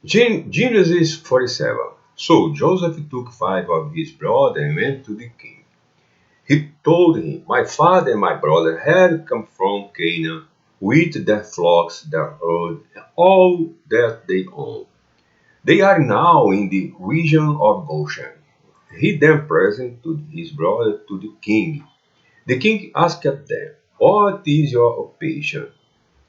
Genesis 47. So Joseph took 5 of his brothers and went to the king. He told him, My father and my brother had come from Canaan with their flocks, their herd, and all that they owned. They are now in the region of Goshen. He then presented his brother to the king. The king asked them, What is your occupation?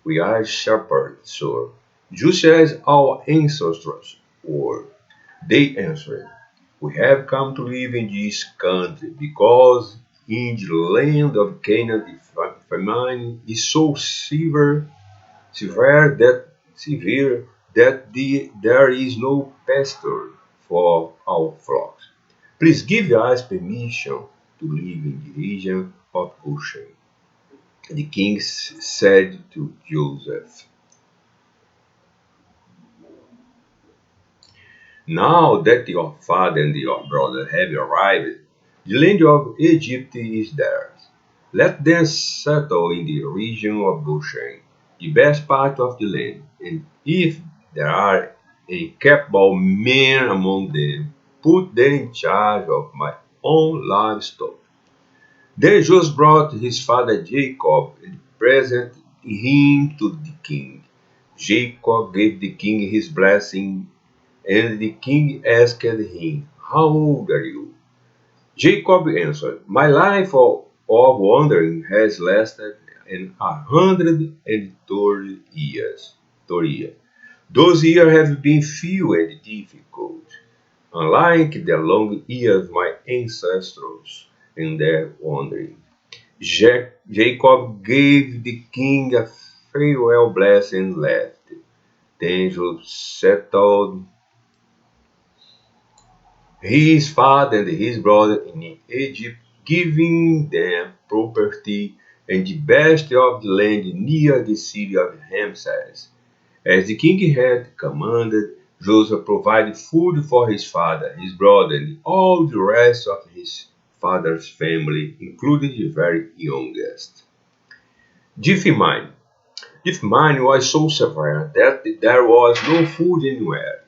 We are shepherds, sir, just as our ancestors were. They answered, We have come to live in this country because in the land of Canaan the famine is so severe that there is no pasture for our flocks. Please give us permission to live in the region of Goshen. The king said to Joseph, Now that your father and your brother have arrived, the land of Egypt is theirs. Let them settle in the region of Goshen, the best part of the land, and if there are any capable men among them, put them in charge of my own livestock. Then Joseph brought his father Jacob and presented him to the king. Jacob gave the king his blessing, and the king asked him, How old are you? Jacob answered, My life of wandering has lasted 130 years. 30 years. Those years have been few and difficult, unlike the long years of my ancestors in their wandering. Jacob gave the king a farewell blessing and left. Then Joseph settled his father and his brother in Egypt, giving them property and the best of the land near the city of Ramses. As the king had commanded, Joseph provided food for his father, his brother, and all the rest of his father's family, including the very youngest. The famine. The famine was so severe that there was no food anywhere.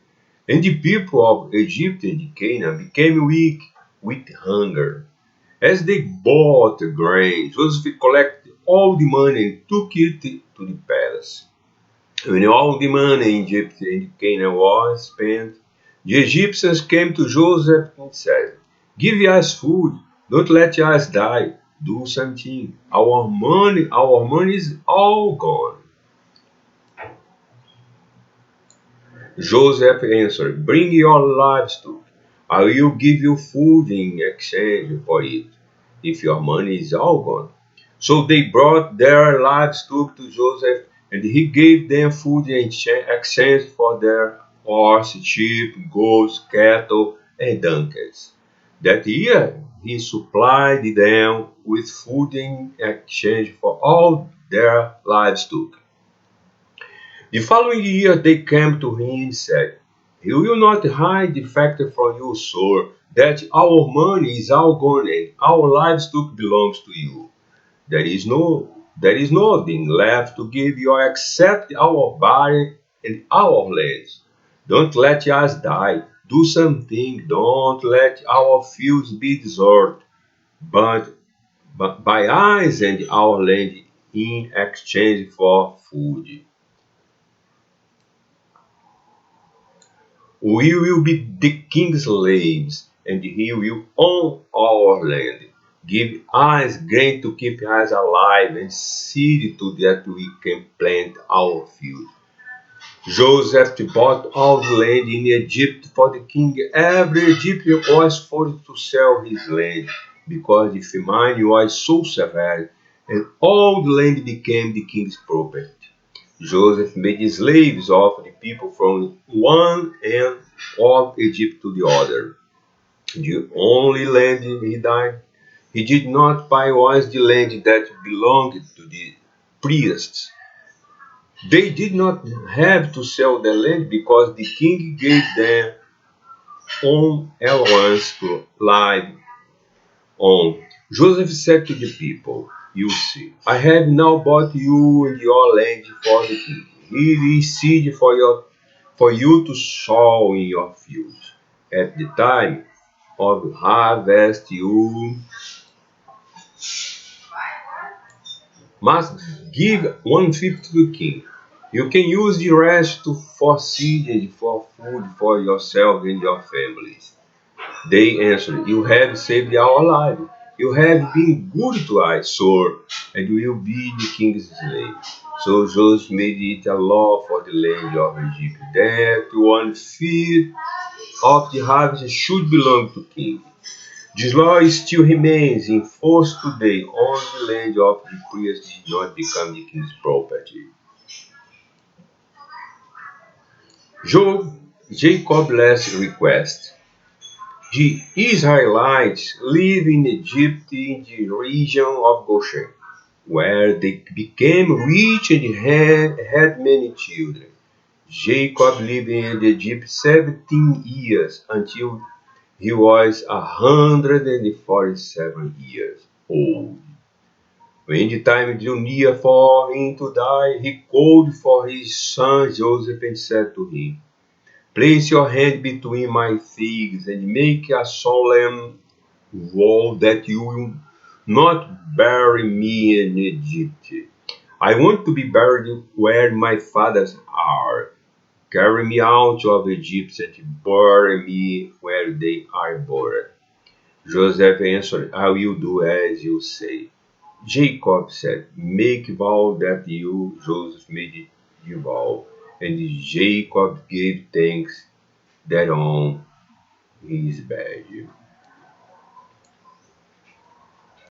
And the people of Egypt and Canaan became weak with hunger. As they bought grain, Joseph collected all the money and took it to the palace. When all the money in Egypt and Canaan was spent, the Egyptians came to Joseph and said, Give us food, don't let us die. Do something. Our money is all gone. Joseph answered, Bring your livestock. I will give you food in exchange for it, if your money is all gone. So they brought their livestock to Joseph, and he gave them food in exchange for their horses, sheep, goats, cattle, and donkeys. That year he supplied them with food in exchange for all their livestock. The following year they came to him and said, He will not hide the fact from you, sir, that our money is all gone and our livestock belongs to you. There is nothing left to give you except our body and our lands. Don't let us die. Do something. Don't let our fields be deserted, but, buy us and our land in exchange for food. We will be the king's slaves, and he will own our land. Give us grain to keep us alive, and seed to that we can plant our field. Joseph bought all the land in Egypt for the king. Every Egyptian was forced to sell his land, because the famine was so severe, and all the land became the king's property. Joseph made slaves of the people from one end of Egypt to the other. The only land he did not buy was the land that belonged to the priests. They did not have to sell the land because the king gave them own allowance to live on. Joseph said to the people, You see, I have now bought you and your land for the king. Here is seed for you to sow in your fields. At the time of harvest, you must give one fifth to the king. You can use the rest for seed and for food for yourself and your families. They answered, you have saved our life. You have been good to us, sir, and will be the king's slave. So Joseph made it a law for the land of Egypt that one fifth of the harvest should belong to king. This law still remains in force today on the land of the priest did not become the king's property. Jacob's last request. The Israelites live in Egypt in the region of Goshen, where they became rich and had many children. Jacob lived in Egypt 17 years until he was 147 years old. When the time drew near for him to die, he called for his son Joseph and said to him, place your hand between my thighs and make a solemn vow that you will not bury me in Egypt. I want to be buried where my fathers are. Carry me out of Egypt and bury me where they are buried. Joseph answered, I will do as you say. Jacob said, make vow that you, Joseph, made the vow. And Jacob gave thanks that on his bed.